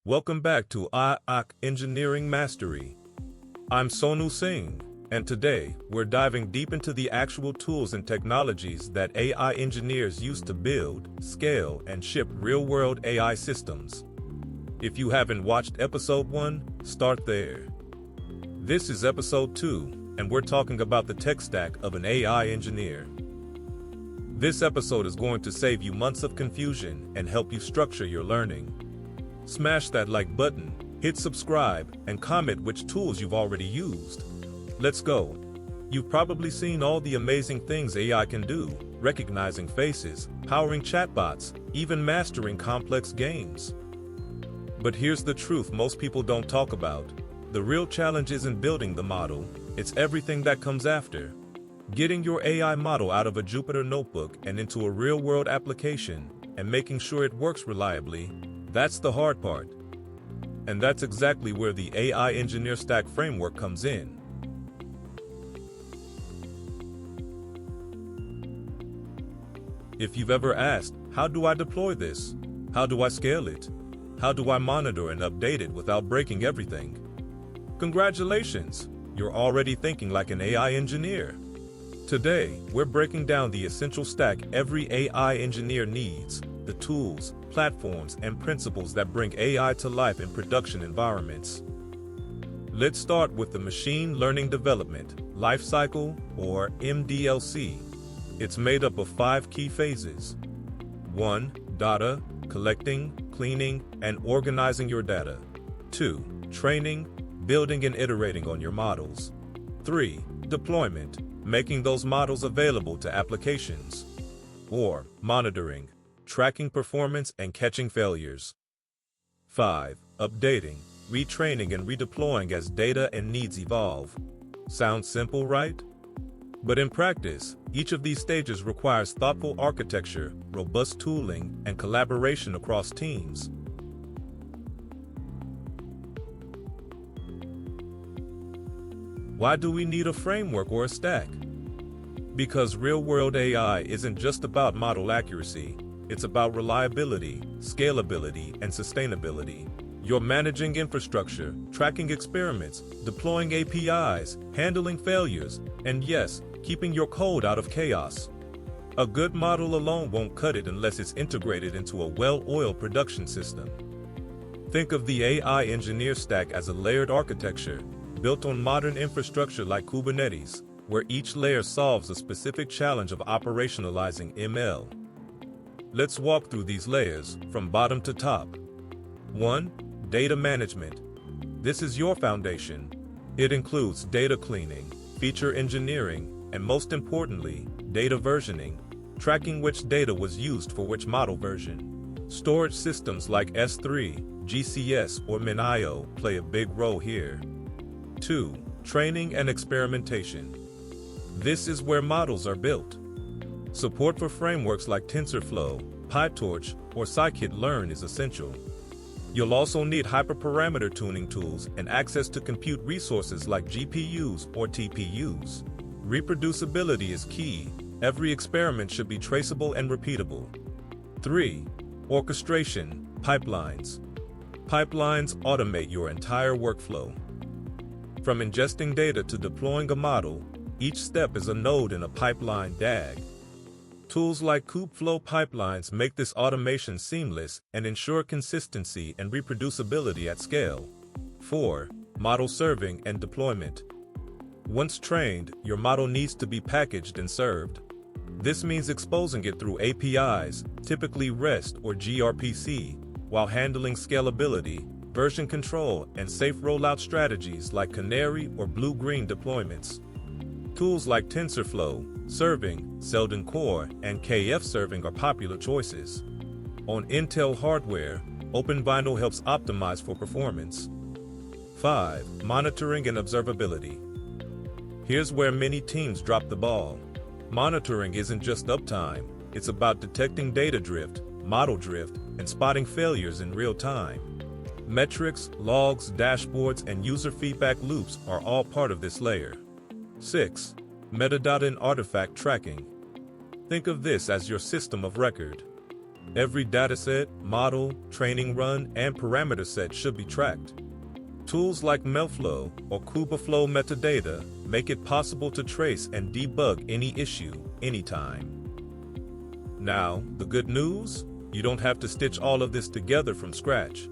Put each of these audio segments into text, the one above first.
Welcome back to IAC Engineering Mastery. I'm Sonu Singh, and today we're diving deep into the actual tools and technologies that AI engineers use to build, scale, and ship real-world AI systems. If you haven't watched Episode 1, start there. This is Episode 2, and we're talking about the tech stack of an AI engineer. This episode is going to save you months of confusion and help you structure your learning. Smash that like button, hit subscribe, and comment which tools you've already used. Let's go. You've probably seen all the amazing things AI can do, recognizing faces, powering chatbots, even mastering complex games. But here's the truth most people don't talk about. The real challenge isn't building the model, it's everything that comes after. Getting your AI model out of a Jupyter notebook and into a real-world application, and making sure it works reliably, that's the hard part. And that's exactly where the AI Engineer Stack framework comes in. If you've ever asked, how do I deploy this? How do I scale it? How do I monitor and update it without breaking everything? Congratulations, you're already thinking like an AI engineer. Today, we're breaking down the essential stack every AI engineer needs, the tools, platforms, and principles that bring AI to life in production environments. Let's start with the Machine Learning Development Lifecycle, or MDLC. It's made up of 5 key phases. 1. Data, collecting, cleaning, and organizing your data. 2. Training, building and iterating on your models. 3. Deployment, making those models available to applications. 4. Monitoring, tracking performance and catching failures. 5. Updating, retraining and redeploying as data and needs evolve. Sounds simple, right? But in practice, each of these stages requires thoughtful architecture, robust tooling, and collaboration across teams. Why do we need a framework or a stack? Because real-world AI isn't just about model accuracy, it's about reliability, scalability, and sustainability. You're managing infrastructure, tracking experiments, deploying APIs, handling failures, and yes, keeping your code out of chaos. A good model alone won't cut it unless it's integrated into a well-oiled production system. Think of the AI engineer stack as a layered architecture, built on modern infrastructure like Kubernetes, where each layer solves a specific challenge of operationalizing ML. Let's walk through these layers, from bottom to top. 1. Data management. This is your foundation. It includes data cleaning, feature engineering, and most importantly, data versioning, tracking which data was used for which model version. Storage systems like S3, GCS, or MinIO play a big role here. 2. Training and experimentation. This is where models are built. Support for frameworks like TensorFlow, PyTorch, or Scikit-learn is essential. You'll also need hyperparameter tuning tools and access to compute resources like GPUs or TPUs. Reproducibility is key. Every experiment should be traceable and repeatable. 3. Orchestration, pipelines. Pipelines automate your entire workflow. From ingesting data to deploying a model, each step is a node in a pipeline DAG. Tools like Kubeflow pipelines make this automation seamless and ensure consistency and reproducibility at scale. 4. Model serving and deployment. Once trained, your model needs to be packaged and served. This means exposing it through APIs, typically REST or gRPC, while handling scalability, version control, and safe rollout strategies like Canary or Blue-Green deployments. Tools like TensorFlow, Serving, Selden Core, and KF Serving are popular choices. On Intel hardware, OpenVinyl helps optimize for performance. 5. Monitoring and observability. Here's where many teams drop the ball. Monitoring isn't just uptime, it's about detecting data drift, model drift, and spotting failures in real time. Metrics, logs, dashboards, and user feedback loops are all part of this layer. 6. Metadata and artifact tracking. Think of this as your system of record. Every dataset, model, training run, and parameter set should be tracked. Tools like MLflow or Kubernetes metadata make it possible to trace and debug any issue, anytime. Now, the good news? You don't have to stitch all of this together from scratch.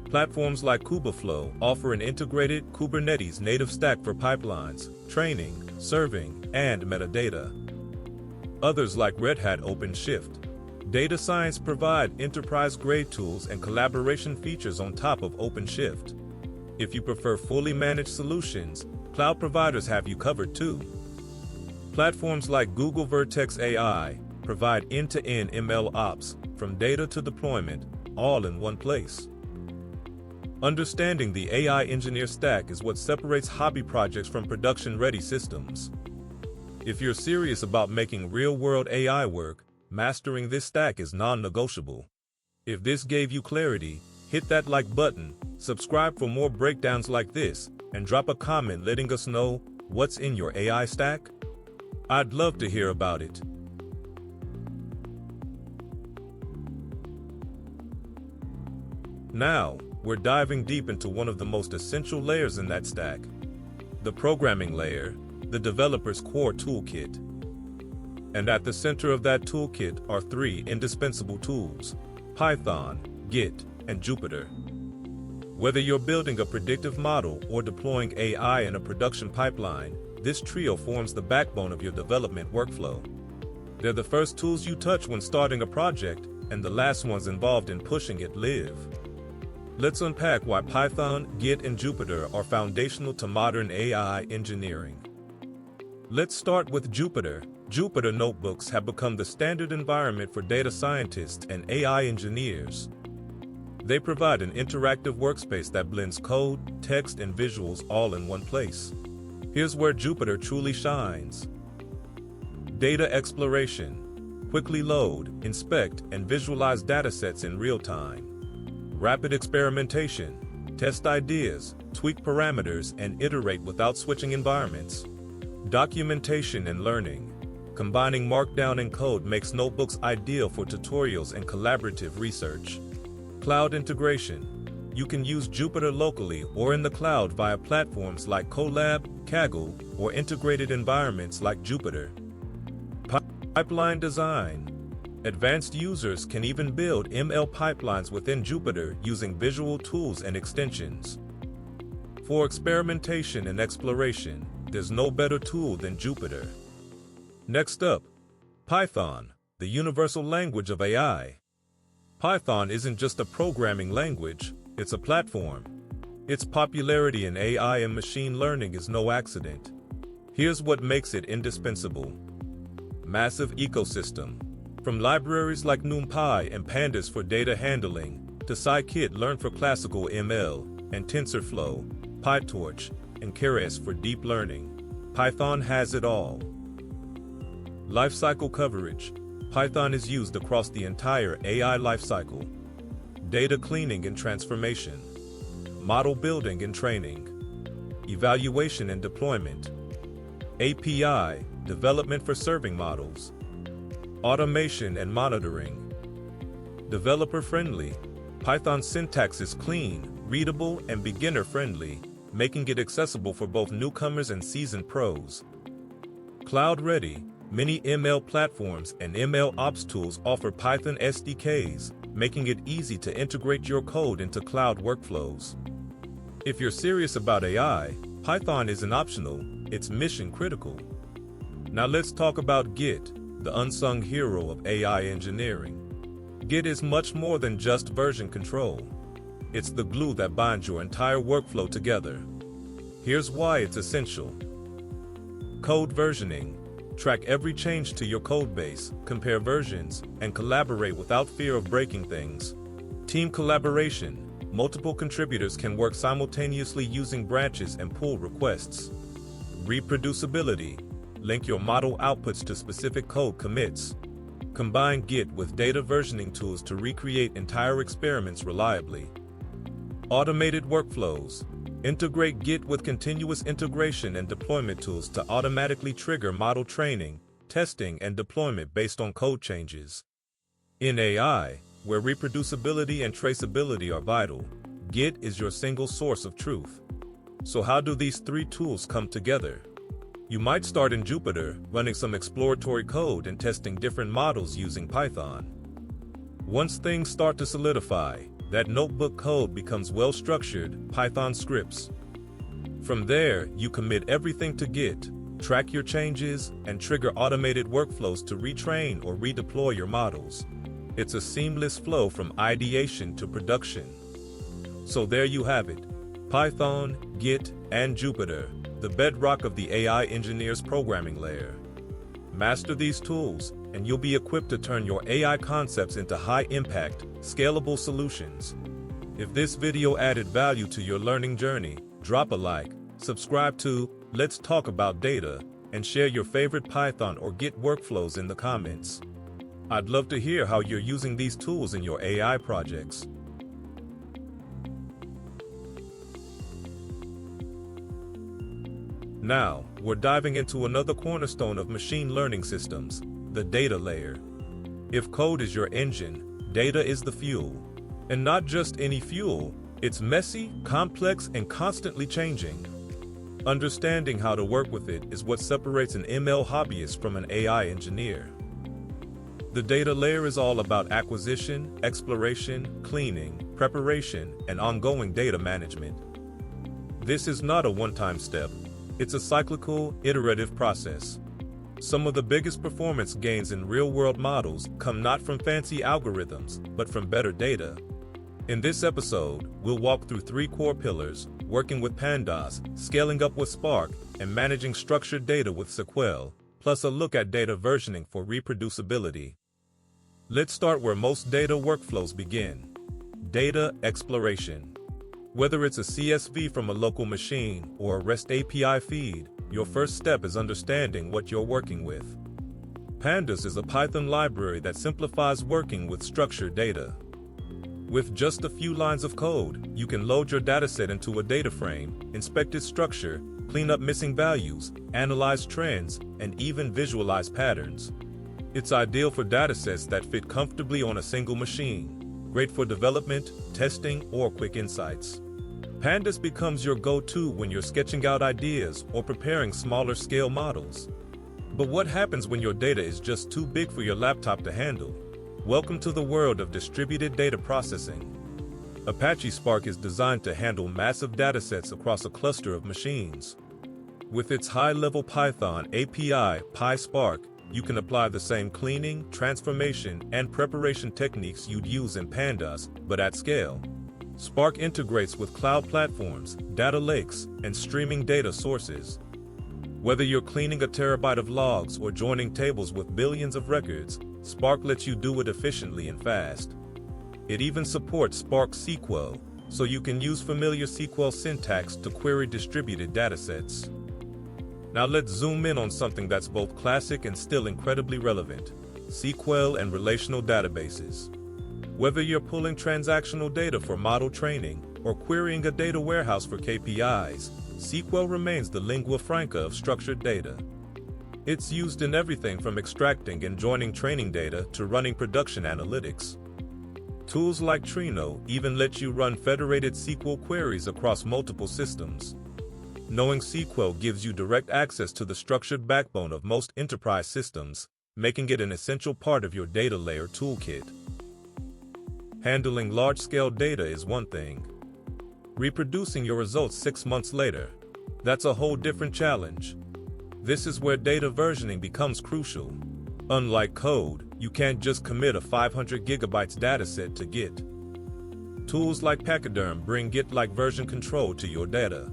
Platforms like Kubernetes offer an integrated Kubernetes native stack for pipelines, training, serving, and metadata. Others like Red Hat OpenShift Data Science provide enterprise-grade tools and collaboration features on top of OpenShift. If you prefer fully managed solutions, cloud providers have you covered too. Platforms like Google Vertex AI provide end-to-end MLOps, from data to deployment, all in one place. Understanding the AI engineer stack is what separates hobby projects from production-ready systems. If you're serious about making real-world AI work, mastering this stack is non-negotiable. If this gave you clarity, hit that like button, subscribe for more breakdowns like this, and drop a comment letting us know what's in your AI stack. I'd love to hear about it. Now, we're diving deep into one of the most essential layers in that stack, the programming layer, the developer's core toolkit. And at the center of that toolkit are three indispensable tools: Python, Git, and Jupyter. Whether you're building a predictive model or deploying AI in a production pipeline, this trio forms the backbone of your development workflow. They're the first tools you touch when starting a project, and the last ones involved in pushing it live. Let's unpack why Python, Git, and Jupyter are foundational to modern AI engineering. Let's start with Jupyter. Jupyter notebooks have become the standard environment for data scientists and AI engineers. They provide an interactive workspace that blends code, text, and visuals all in one place. Here's where Jupyter truly shines. Data exploration. Quickly load, inspect, and visualize datasets in real time. Rapid experimentation. Test ideas, tweak parameters, and iterate without switching environments. Documentation and learning. Combining Markdown and code makes notebooks ideal for tutorials and collaborative research. Cloud integration. You can use Jupyter locally or in the cloud via platforms like Colab, Kaggle, or integrated environments like Jupyter. Pipeline design. Advanced users can even build ML pipelines within Jupyter using visual tools and extensions. For experimentation and exploration, there's no better tool than Jupyter. Next up, Python, the universal language of AI. Python isn't just a programming language, it's a platform. Its popularity in AI and machine learning is no accident. Here's what makes it indispensable. Massive ecosystem. From libraries like NumPy and Pandas for data handling, to Scikit-learn for classical ML, and TensorFlow, PyTorch, and Keras for deep learning, Python has it all. Lifecycle coverage. Python is used across the entire AI lifecycle. Data cleaning and transformation. Model building and training. Evaluation and deployment. API, development for serving models. Automation and monitoring. Developer-friendly. Python's syntax is clean, readable, and beginner-friendly, making it accessible for both newcomers and seasoned pros. Cloud-ready. Many ML platforms and MLOps tools offer Python SDKs, making it easy to integrate your code into cloud workflows. If you're serious about AI, Python isn't optional, it's mission-critical. Now let's talk about Git, the unsung hero of AI engineering. Git is much more than just version control. It's the glue that binds your entire workflow together. Here's why it's essential. Code versioning. Track every change to your codebase, compare versions, and collaborate without fear of breaking things. Team collaboration. Multiple contributors can work simultaneously using branches and pull requests. Reproducibility. Link your model outputs to specific code commits. Combine Git with data versioning tools to recreate entire experiments reliably. Automated workflows. Integrate Git with continuous integration and deployment tools to automatically trigger model training, testing, and deployment based on code changes. In AI, where reproducibility and traceability are vital, Git is your single source of truth. So how do these three tools come together? You might start in Jupyter, running some exploratory code and testing different models using Python. Once things start to solidify, that notebook code becomes well-structured Python scripts. From there, you commit everything to Git, track your changes, and trigger automated workflows to retrain or redeploy your models. It's a seamless flow from ideation to production. So there you have it. Python, Git, and Jupyter, the bedrock of the AI engineer's programming layer. Master these tools, and you'll be equipped to turn your AI concepts into high-impact, scalable solutions. If this video added value to your learning journey, drop a like, subscribe to Let's Talk About Data, and share your favorite Python or Git workflows in the comments. I'd love to hear how you're using these tools in your AI projects. Now, we're diving into another cornerstone of machine learning systems, the data layer. If code is your engine, data is the fuel. And not just any fuel, it's messy, complex, and constantly changing. Understanding how to work with it is what separates an ML hobbyist from an AI engineer. The data layer is all about acquisition, exploration, cleaning, preparation, and ongoing data management. This is not a one-time step. It's a cyclical, iterative process. Some of the biggest performance gains in real-world models come not from fancy algorithms, but from better data. In this episode, we'll walk through three core pillars: working with Pandas, scaling up with Spark, and managing structured data with SQL, plus a look at data versioning for reproducibility. Let's start where most data workflows begin: data exploration. Whether it's a CSV from a local machine or a REST API feed, your first step is understanding what you're working with. Pandas is a Python library that simplifies working with structured data. With just a few lines of code, you can load your dataset into a data frame, inspect its structure, clean up missing values, analyze trends, and even visualize patterns. It's ideal for datasets that fit comfortably on a single machine, great for development, testing, or quick insights. Pandas becomes your go-to when you're sketching out ideas or preparing smaller-scale models. But what happens when your data is just too big for your laptop to handle? Welcome to the world of distributed data processing. Apache Spark is designed to handle massive datasets across a cluster of machines. With its high-level Python API, PySpark, you can apply the same cleaning, transformation, and preparation techniques you'd use in Pandas, but at scale. Spark integrates with cloud platforms, data lakes, and streaming data sources. Whether you're cleaning a terabyte of logs or joining tables with billions of records, Spark lets you do it efficiently and fast. It even supports Spark SQL, so you can use familiar SQL syntax to query distributed datasets. Now let's zoom in on something that's both classic and still incredibly relevant: SQL and relational databases. Whether you're pulling transactional data for model training or querying a data warehouse for KPIs, SQL remains the lingua franca of structured data. It's used in everything from extracting and joining training data to running production analytics. Tools like Trino even let you run federated SQL queries across multiple systems. Knowing SQL gives you direct access to the structured backbone of most enterprise systems, making it an essential part of your data layer toolkit. Handling large-scale data is one thing. Reproducing your results 6 months later, that's a whole different challenge. This is where data versioning becomes crucial. Unlike code, you can't just commit a 500 gigabytes dataset to Git. Tools like Pachyderm bring Git-like version control to your data.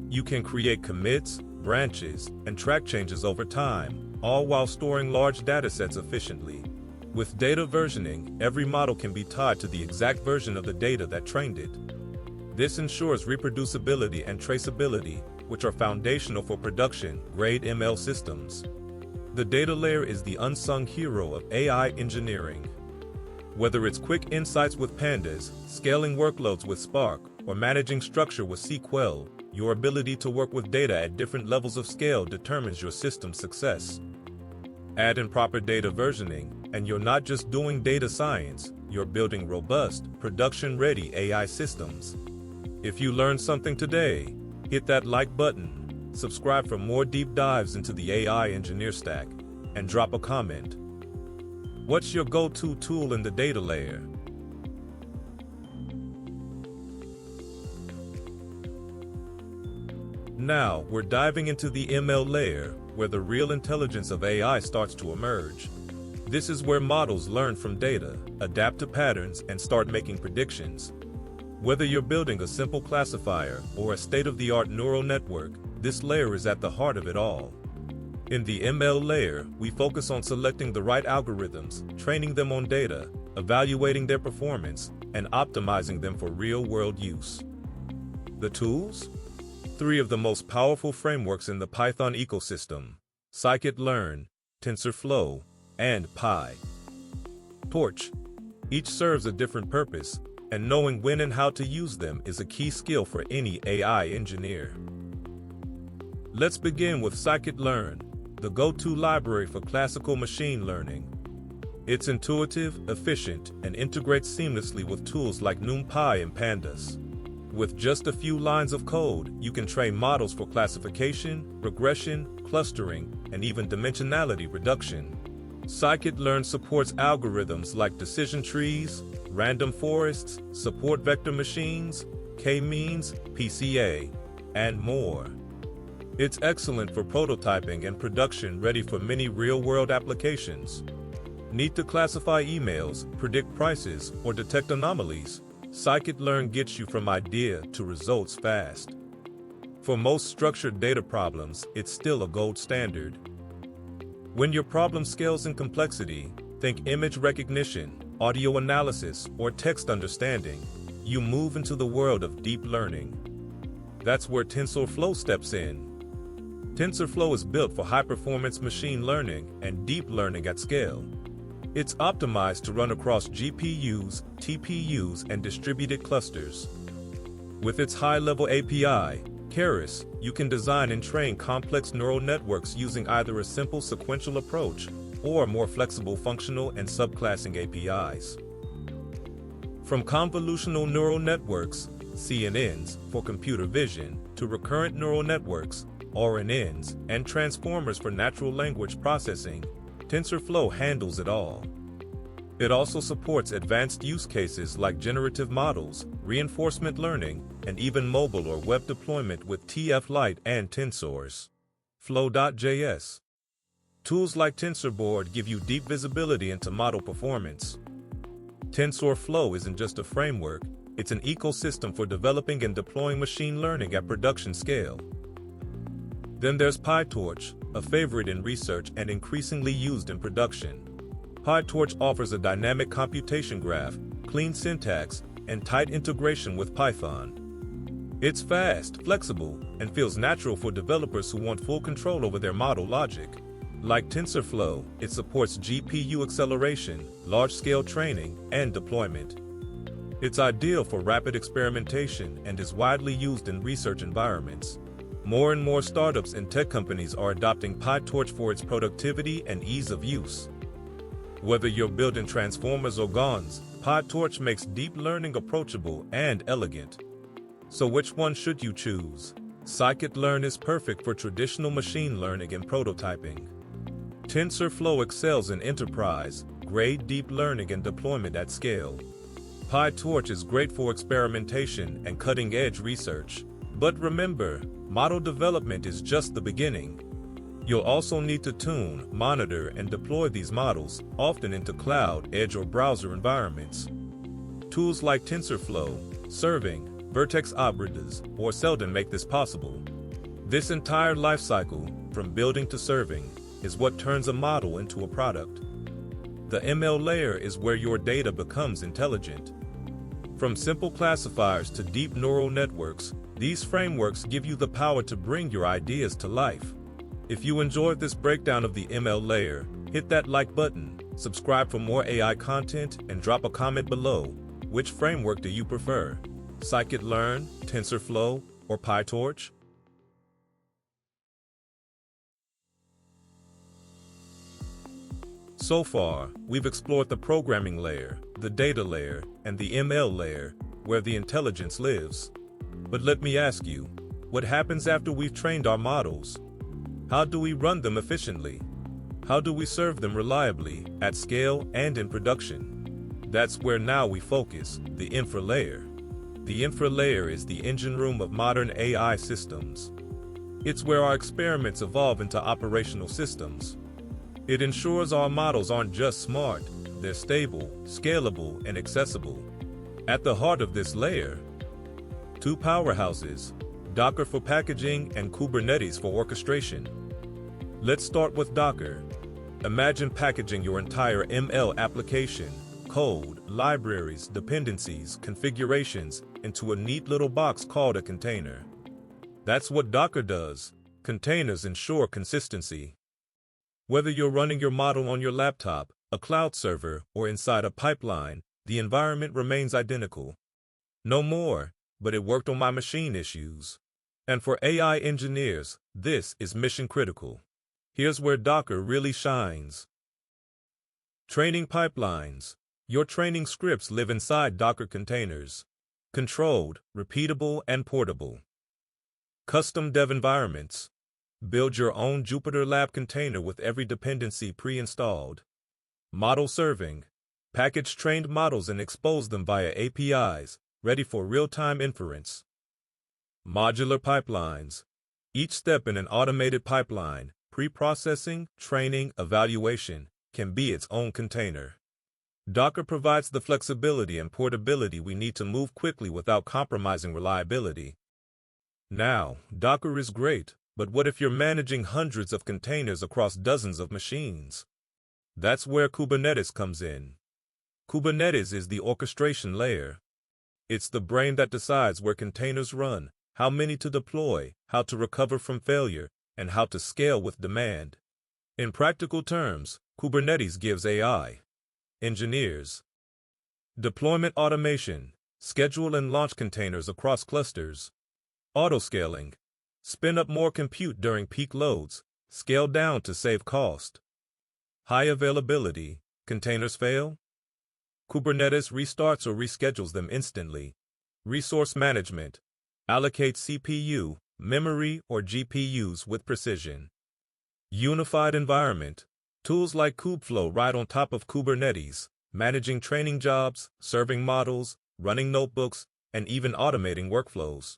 You can create commits, branches, and track changes over time, all while storing large datasets efficiently. With data versioning, every model can be tied to the exact version of the data that trained it. This ensures reproducibility and traceability, which are foundational for production-grade ML systems. The data layer is the unsung hero of AI engineering. Whether it's quick insights with Pandas, scaling workloads with Spark, or managing structure with SQL, your ability to work with data at different levels of scale determines your system's success. Add in proper data versioning, and you're not just doing data science, you're building robust, production-ready AI systems. If you learned something today, hit that like button, subscribe for more deep dives into the AI engineer stack, and drop a comment. What's your go-to tool in the data layer? Now, we're diving into the ML layer, where the real intelligence of AI starts to emerge. This is where models learn from data, adapt to patterns, and start making predictions. Whether you're building a simple classifier or a state-of-the-art neural network, this layer is at the heart of it all. In the ML layer, we focus on selecting the right algorithms, training them on data, evaluating their performance, and optimizing them for real-world use. The tools? 3 of the most powerful frameworks in the Python ecosystem: Scikit-learn, TensorFlow, and PyTorch. Each serves a different purpose, and knowing when and how to use them is a key skill for any AI engineer. Let's begin with Scikit-learn, the go-to library for classical machine learning. It's intuitive, efficient, and integrates seamlessly with tools like NumPy and Pandas. With just a few lines of code, you can train models for classification, regression, clustering, and even dimensionality reduction. Scikit-learn supports algorithms like decision trees, random forests, support vector machines, k-means, PCA, and more. It's excellent for prototyping and production, ready for many real-world applications. Need to classify emails, predict prices, or detect anomalies? Scikit-learn gets you from idea to results fast. For most structured data problems, it's still a gold standard. When your problem scales in complexity, think image recognition, audio analysis, or text understanding, you move into the world of deep learning. That's where TensorFlow steps in. TensorFlow is built for high-performance machine learning and deep learning at scale. It's optimized to run across GPUs, TPUs, and distributed clusters. With its high-level API, Keras, you can design and train complex neural networks using either a simple sequential approach or more flexible functional and subclassing APIs. From convolutional neural networks, CNNs, for computer vision, to recurrent neural networks, RNNs, and transformers for natural language processing, TensorFlow handles it all. It also supports advanced use cases like generative models, reinforcement learning, and even mobile or web deployment with TF-Lite and Tensors. Flow.js. Tools like TensorBoard give you deep visibility into model performance. TensorFlow isn't just a framework, it's an ecosystem for developing and deploying machine learning at production scale. Then there's PyTorch, a favorite in research and increasingly used in production. PyTorch offers a dynamic computation graph, clean syntax, and tight integration with Python. It's fast, flexible, and feels natural for developers who want full control over their model logic. Like TensorFlow, it supports GPU acceleration, large-scale training, and deployment. It's ideal for rapid experimentation and is widely used in research environments. More and more startups and tech companies are adopting PyTorch for its productivity and ease of use. Whether you're building transformers or GANs, PyTorch makes deep learning approachable and elegant. So which one should you choose? Scikit-learn is perfect for traditional machine learning and prototyping. TensorFlow excels in enterprise-grade deep learning and deployment at scale. PyTorch is great for experimentation and cutting-edge research. But remember, model development is just the beginning. You'll also need to tune, monitor, and deploy these models, often into cloud, edge, or browser environments. Tools like TensorFlow, Serving, Vertex Operators, or Seldon make this possible. This entire lifecycle, from building to serving, is what turns a model into a product. The ML layer is where your data becomes intelligent. From simple classifiers to deep neural networks, these frameworks give you the power to bring your ideas to life. If you enjoyed this breakdown of the ML layer, hit that like button, subscribe for more AI content, and drop a comment below. Which framework do you prefer? Scikit-learn, TensorFlow, or PyTorch? So far, we've explored the programming layer, the data layer, and the ML layer, where the intelligence lives. But let me ask you, what happens after we've trained our models? How do we run them efficiently? How do we serve them reliably, at scale and in production? That's where now we focus, the infra layer. The infra layer is the engine room of modern AI systems. It's where our experiments evolve into operational systems. It ensures our models aren't just smart, they're stable, scalable, and accessible. At the heart of this layer, two powerhouses, Docker for packaging and Kubernetes for orchestration. Let's start with Docker. Imagine packaging your entire ML application, code, libraries, dependencies, configurations, into a neat little box called a container. That's what Docker does. Containers ensure consistency. Whether you're running your model on your laptop, a cloud server, or inside a pipeline, the environment remains identical. No more, but it worked on my machine issues. And for AI engineers, this is mission critical. Here's where Docker really shines. Training pipelines. Your training scripts live inside Docker containers. Controlled, repeatable, and portable. Custom dev environments. Build your own Jupyter Lab container with every dependency pre-installed. Model serving. Package trained models and expose them via APIs, ready for real-time inference. Modular pipelines. Each step in an automated pipeline, pre-processing, training, evaluation, can be its own container. Docker provides the flexibility and portability we need to move quickly without compromising reliability. Now, Docker is great, but what if you're managing hundreds of containers across dozens of machines? That's where Kubernetes comes in. Kubernetes is the orchestration layer. It's the brain that decides where containers run, how many to deploy, how to recover from failure, and how to scale with demand. In practical terms, Kubernetes gives AI engineers deployment automation, schedule and launch containers across clusters, autoscaling, spin up more compute during peak loads, scale down to save cost. High availability, containers fail? Kubernetes restarts or reschedules them instantly. Resource management, allocate CPU, memory, or GPUs with precision. Unified environment, tools like Kubeflow ride on top of Kubernetes, managing training jobs, serving models, running notebooks, and even automating workflows.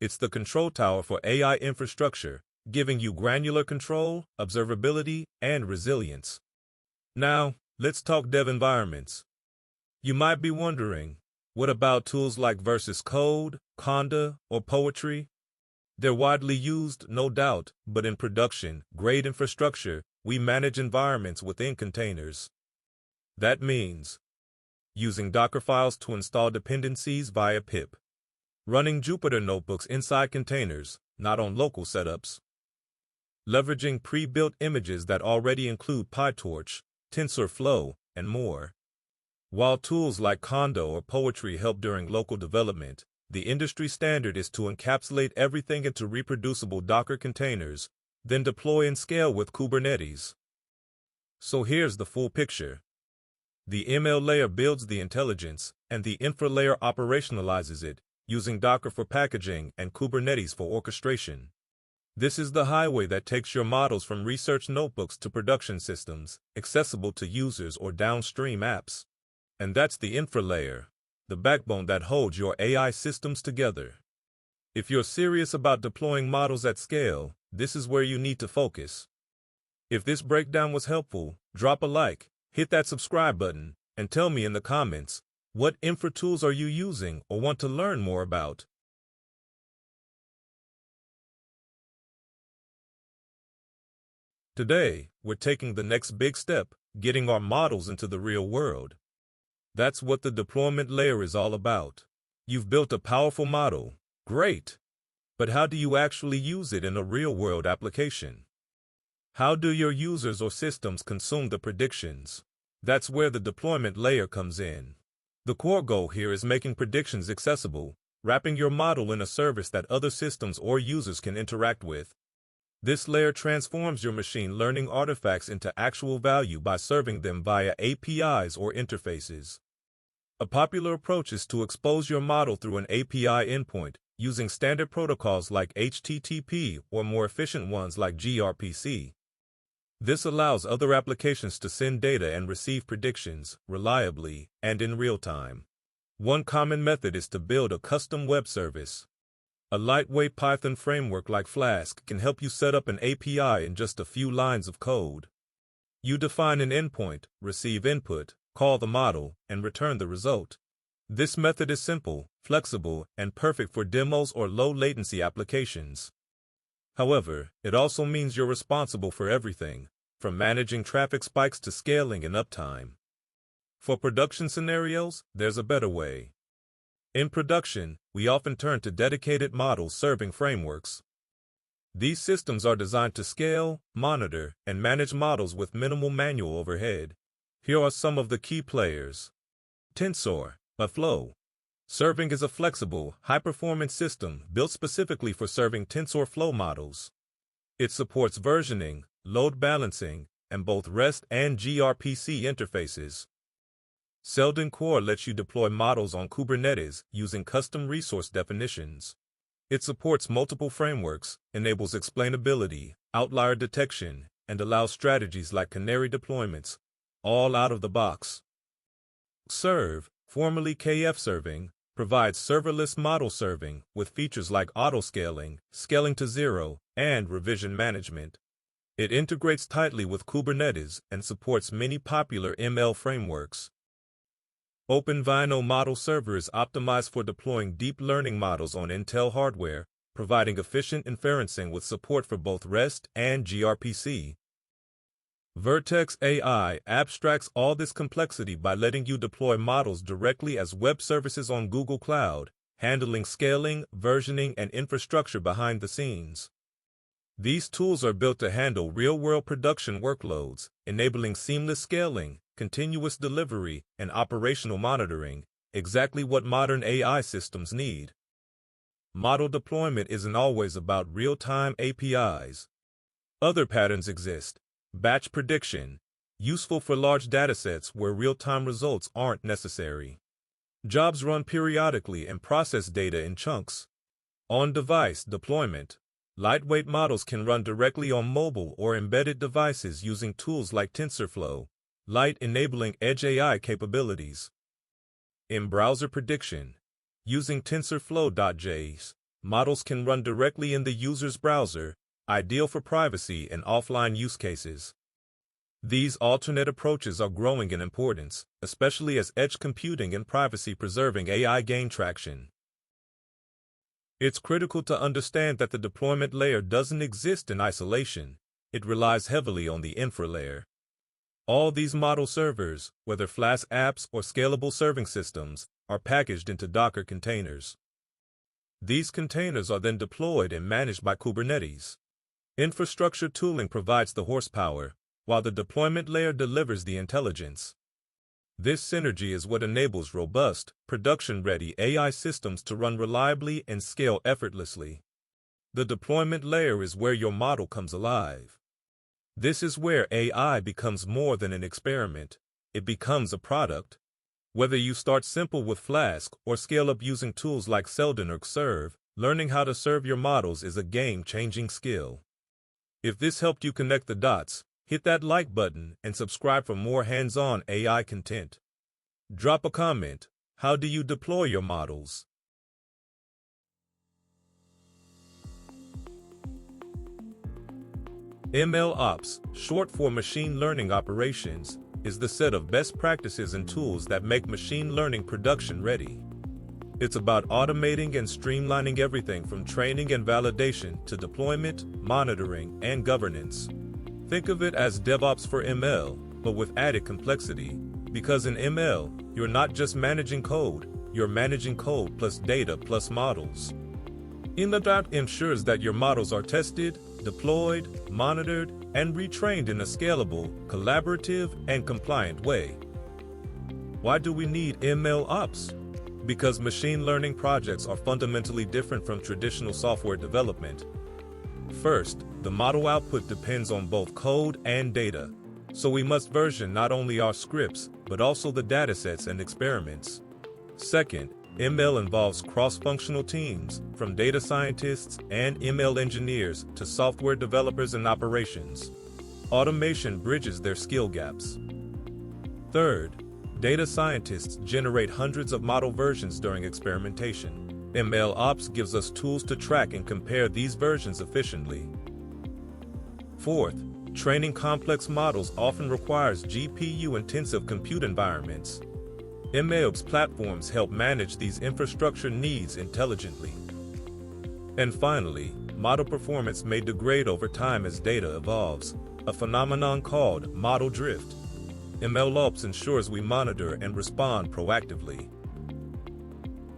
It's the control tower for AI infrastructure, giving you granular control, observability, and resilience. Now, let's talk dev environments. You might be wondering, what about tools like Versus Code, Conda, or Poetry? They're widely used, no doubt, but in production, grade infrastructure, we manage environments within containers. That means using Docker files to install dependencies via pip. Running Jupyter notebooks inside containers, not on local setups. Leveraging pre-built images that already include PyTorch, TensorFlow, and more. While tools like Conda or Poetry help during local development, the industry standard is to encapsulate everything into reproducible Docker containers, then deploy and scale with Kubernetes. So here's the full picture. The ML layer builds the intelligence, and the infra layer operationalizes it, using Docker for packaging and Kubernetes for orchestration. This is the highway that takes your models from research notebooks to production systems, accessible to users or downstream apps. And that's the infra layer, the backbone that holds your AI systems together. If you're serious about deploying models at scale, this is where you need to focus. If this breakdown was helpful, drop a like, hit that subscribe button, and tell me in the comments, what infra tools are you using or want to learn more about? Today, we're taking the next big step, getting our models into the real world. That's what the deployment layer is all about. You've built a powerful model. Great! But how do you actually use it in a real-world application? How do your users or systems consume the predictions? That's where the deployment layer comes in. The core goal here is making predictions accessible, wrapping your model in a service that other systems or users can interact with. This layer transforms your machine learning artifacts into actual value by serving them via APIs or interfaces. A popular approach is to expose your model through an API endpoint, using standard protocols like HTTP or more efficient ones like gRPC. This allows other applications to send data and receive predictions reliably and in real time. One common method is to build a custom web service. A lightweight Python framework like Flask can help you set up an API in just a few lines of code. You define an endpoint, receive input, call the model, and return the result. This method is simple, flexible, and perfect for demos or low-latency applications. However, it also means you're responsible for everything, from managing traffic spikes to scaling and uptime. For production scenarios, there's a better way. In production, we often turn to dedicated model-serving frameworks. These systems are designed to scale, monitor, and manage models with minimal manual overhead. Here are some of the key players. MLflow. Serving is a flexible, high-performance system built specifically for serving TensorFlow models. It supports versioning, load balancing, and both REST and gRPC interfaces. Seldon Core lets you deploy models on Kubernetes using custom resource definitions. It supports multiple frameworks, enables explainability, outlier detection, and allows strategies like canary deployments, all out of the box. Serve, formerly KF Serving, provides serverless model serving with features like autoscaling, scaling to zero, and revision management. It integrates tightly with Kubernetes and supports many popular ML frameworks. OpenVINO Model Server is optimized for deploying deep learning models on Intel hardware, providing efficient inferencing with support for both REST and gRPC. Vertex AI abstracts all this complexity by letting you deploy models directly as web services on Google Cloud, handling scaling, versioning, and infrastructure behind the scenes. These tools are built to handle real-world production workloads, enabling seamless scaling, continuous delivery, and operational monitoring, exactly what modern AI systems need. Model deployment isn't always about real-time APIs. Other patterns exist. Batch prediction, useful for large datasets where real-time results aren't necessary. Jobs run periodically and process data in chunks. On-device deployment. Lightweight models can run directly on mobile or embedded devices using tools like TensorFlow, Lite enabling edge AI capabilities. In-browser prediction. Using TensorFlow.js, models can run directly in the user's browser, ideal for privacy and offline use cases. These alternate approaches are growing in importance, especially as edge computing and privacy-preserving AI gain traction. It's critical to understand that the deployment layer doesn't exist in isolation. It relies heavily on the infra layer. All these model servers, whether Flask apps or scalable serving systems, are packaged into Docker containers. These containers are then deployed and managed by Kubernetes. Infrastructure tooling provides the horsepower, while the deployment layer delivers the intelligence. This synergy is what enables robust, production-ready AI systems to run reliably and scale effortlessly. The deployment layer is where your model comes alive. This is where AI becomes more than an experiment. It becomes a product. Whether you start simple with Flask or scale up using tools like Seldon or Serve, learning how to serve your models is a game-changing skill. If this helped you connect the dots, hit that like button and subscribe for more hands-on AI content. Drop a comment. How do you deploy your models? MLOps, short for Machine Learning Operations, is the set of best practices and tools that make machine learning production ready. It's about automating and streamlining everything from training and validation to deployment, monitoring, and governance. Think of it as DevOps for ML, but with added complexity, because in ML, you're not just managing code, you're managing code plus data plus models. MLOps ensures that your models are tested, deployed, monitored, and retrained in a scalable, collaborative, and compliant way. Why do we need MLOps? Because machine learning projects are fundamentally different from traditional software development. First, the model output depends on both code and data, so we must version not only our scripts, but also the datasets and experiments. Second, ML involves cross-functional teams, from data scientists and ML engineers to software developers and operations. Automation bridges their skill gaps. Third, data scientists generate hundreds of model versions during experimentation. MLOps gives us tools to track and compare these versions efficiently. Fourth, training complex models often requires GPU-intensive compute environments. MLOps platforms help manage these infrastructure needs intelligently. And finally, model performance may degrade over time as data evolves, a phenomenon called model drift. MLOps ensures we monitor and respond proactively.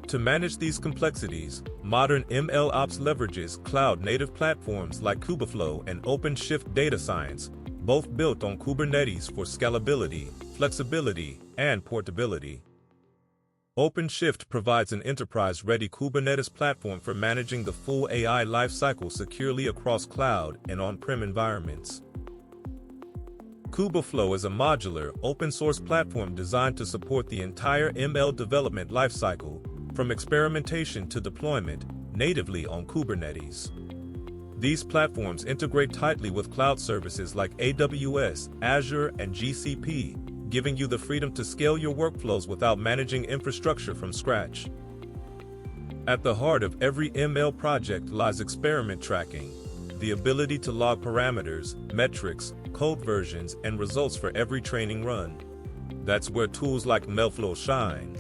To manage these complexities, modern MLOps leverages cloud-native platforms like Kubeflow and OpenShift Data Science, both built on Kubernetes for scalability, flexibility, and portability. OpenShift provides an enterprise-ready Kubernetes platform for managing the full AI lifecycle securely across cloud and on-prem environments. Kubeflow is a modular, open-source platform designed to support the entire ML development lifecycle, from experimentation to deployment, natively on Kubernetes. These platforms integrate tightly with cloud services like AWS, Azure, and GCP, giving you the freedom to scale your workflows without managing infrastructure from scratch. At the heart of every ML project lies experiment tracking, the ability to log parameters, metrics, code versions, and results for every training run. That's where tools like MLflow shine.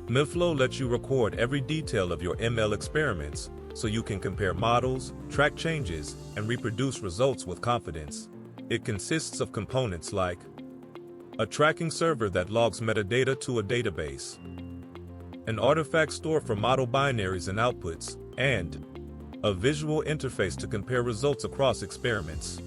MLflow lets you record every detail of your ML experiments, so you can compare models, track changes, and reproduce results with confidence. It consists of components like a tracking server that logs metadata to a database, an artifact store for model binaries and outputs, and a visual interface to compare results across experiments.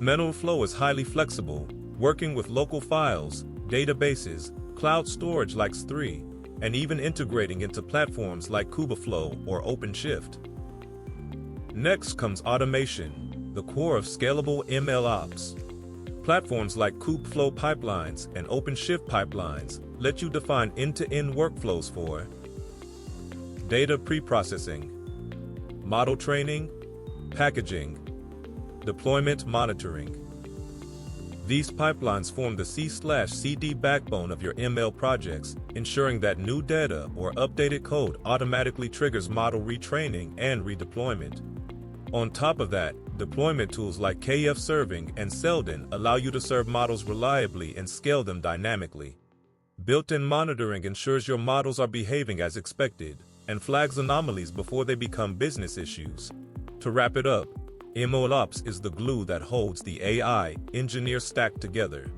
MLflow is highly flexible, working with local files, databases, cloud storage like S03, and even integrating into platforms like Kubeflow or OpenShift. Next comes automation, the core of scalable MLOps. Platforms like Kubeflow pipelines and OpenShift pipelines let you define end-to-end workflows for data preprocessing, model training, packaging, deployment monitoring. These pipelines form the C/CD backbone of your ML projects, ensuring that new data or updated code automatically triggers model retraining and redeployment. On top of that, deployment tools like KF Serving and Seldon allow you to serve models reliably and scale them dynamically. Built-in monitoring ensures your models are behaving as expected and flags anomalies before they become business issues. To wrap it up, MLOps is the glue that holds the AI engineer stack together.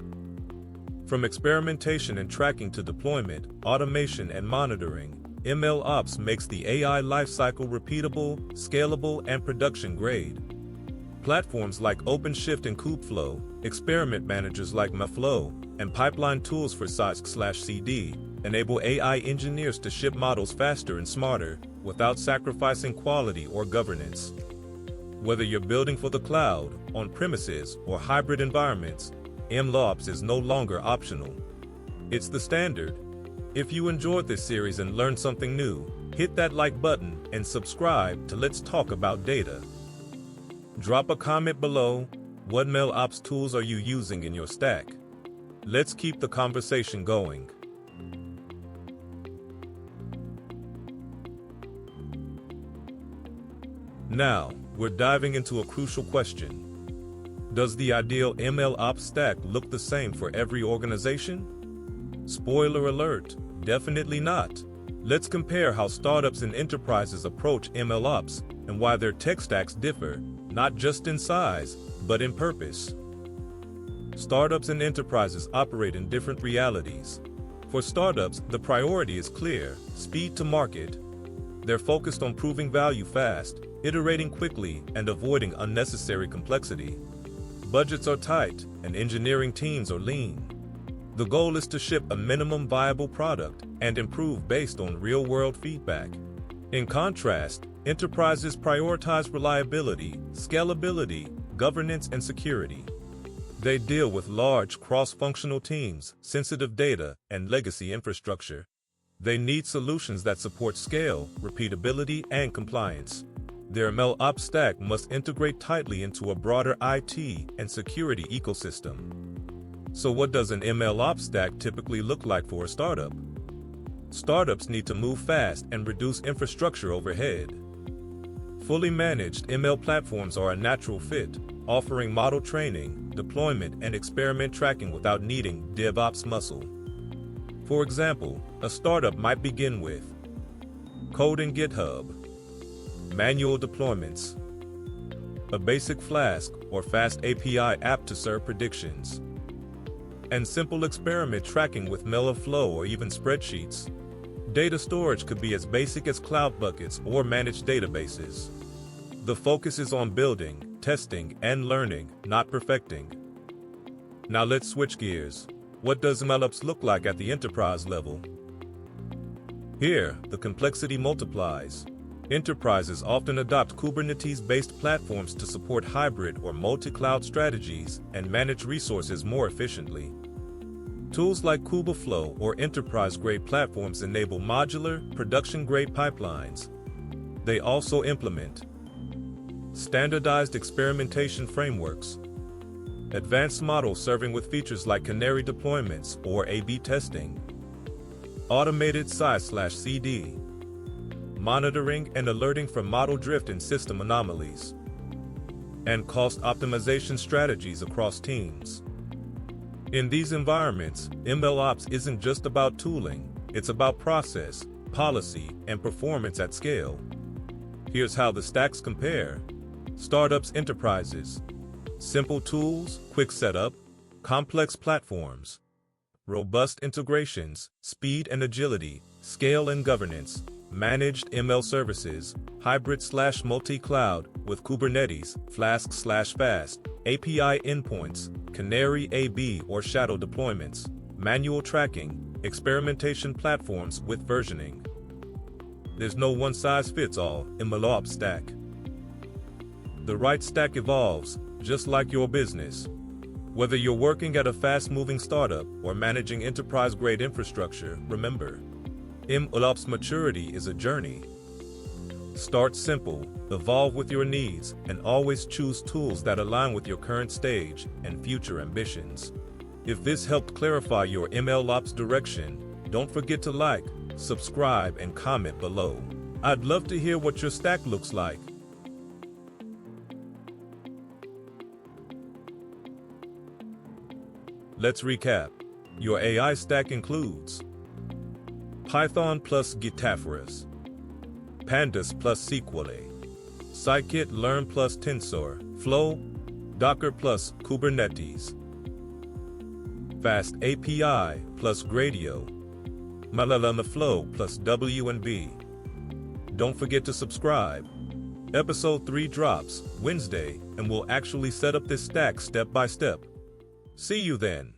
From experimentation and tracking to deployment, automation, and monitoring, MLOps makes the AI lifecycle repeatable, scalable, and production-grade. Platforms like OpenShift and Kubeflow, experiment managers like MLflow, and pipeline tools for SASC/CD enable AI engineers to ship models faster and smarter without sacrificing quality or governance. Whether you're building for the cloud, on-premises, or hybrid environments, MLOps is no longer optional. It's the standard. If you enjoyed this series and learned something new, hit that like button and subscribe to Let's Talk About Data. Drop a comment below. What MLOps tools are you using in your stack? Let's keep the conversation going. Now, we're diving into a crucial question. Does the ideal MLOps stack look the same for every organization? Spoiler alert, definitely not. Let's compare how startups and enterprises approach MLOps and why their tech stacks differ, not just in size, but in purpose. Startups and enterprises operate in different realities. For startups, the priority is clear: speed to market. They're focused on proving value fast, iterating quickly, and avoiding unnecessary complexity. Budgets are tight, and engineering teams are lean. The goal is to ship a minimum viable product and improve based on real-world feedback. In contrast, Enterprises prioritize reliability, scalability, governance, and security. They deal with large cross-functional teams, sensitive data, and legacy infrastructure. They need solutions that support scale, repeatability, and compliance. Their MLOps stack must integrate tightly into a broader IT and security ecosystem. So what does an MLOps stack typically look like for a startup? Startups need to move fast and reduce infrastructure overhead. Fully managed ML platforms are a natural fit, offering model training, deployment, and experiment tracking without needing DevOps muscle. For example, a startup might begin with code in GitHub, manual deployments, a basic Flask or FastAPI app to serve predictions, and simple experiment tracking with MLflow or even spreadsheets. Data storage could be as basic as cloud buckets or managed databases. The focus is on building, testing, and learning, not perfecting. Now let's switch gears. What does MLOps look like at the enterprise level? Here, the complexity multiplies. Enterprises often adopt Kubernetes-based platforms to support hybrid or multi-cloud strategies and manage resources more efficiently. Tools like KubeFlow or enterprise-grade platforms enable modular, production-grade pipelines. They also implement standardized experimentation frameworks, advanced models serving with features like canary deployments or A/B testing, automated SI/CD, monitoring and alerting for model drift and system anomalies, and cost optimization strategies across teams. In these environments, MLOps isn't just about tooling, it's about process, policy, and performance at scale. Here's how the stacks compare. Startups, enterprises. Simple tools, quick setup, complex platforms, robust integrations, speed and agility, scale and governance, managed ML services, hybrid/multi-cloud with Kubernetes, Flask/Fast, API endpoints, Canary A/B or shadow deployments, manual tracking, experimentation platforms with versioning. There's no one-size-fits-all MLOps stack. The right stack evolves, just like your business. Whether you're working at a fast-moving startup or managing enterprise-grade infrastructure, remember, MLOps maturity is a journey. Start simple, evolve with your needs, and always choose tools that align with your current stage and future ambitions. If this helped clarify your MLOps direction, don't forget to like, subscribe, and comment below. I'd love to hear what your stack looks like. Let's recap. Your AI stack includes Python plus Gitaferas, Pandas plus SQL, Scikit-learn plus TensorFlow, Docker plus Kubernetes, FastAPI plus Gradio, MLflow plus W&B. Don't forget to subscribe. Episode 3 drops Wednesday, and we'll actually set up this stack step by step. See you then.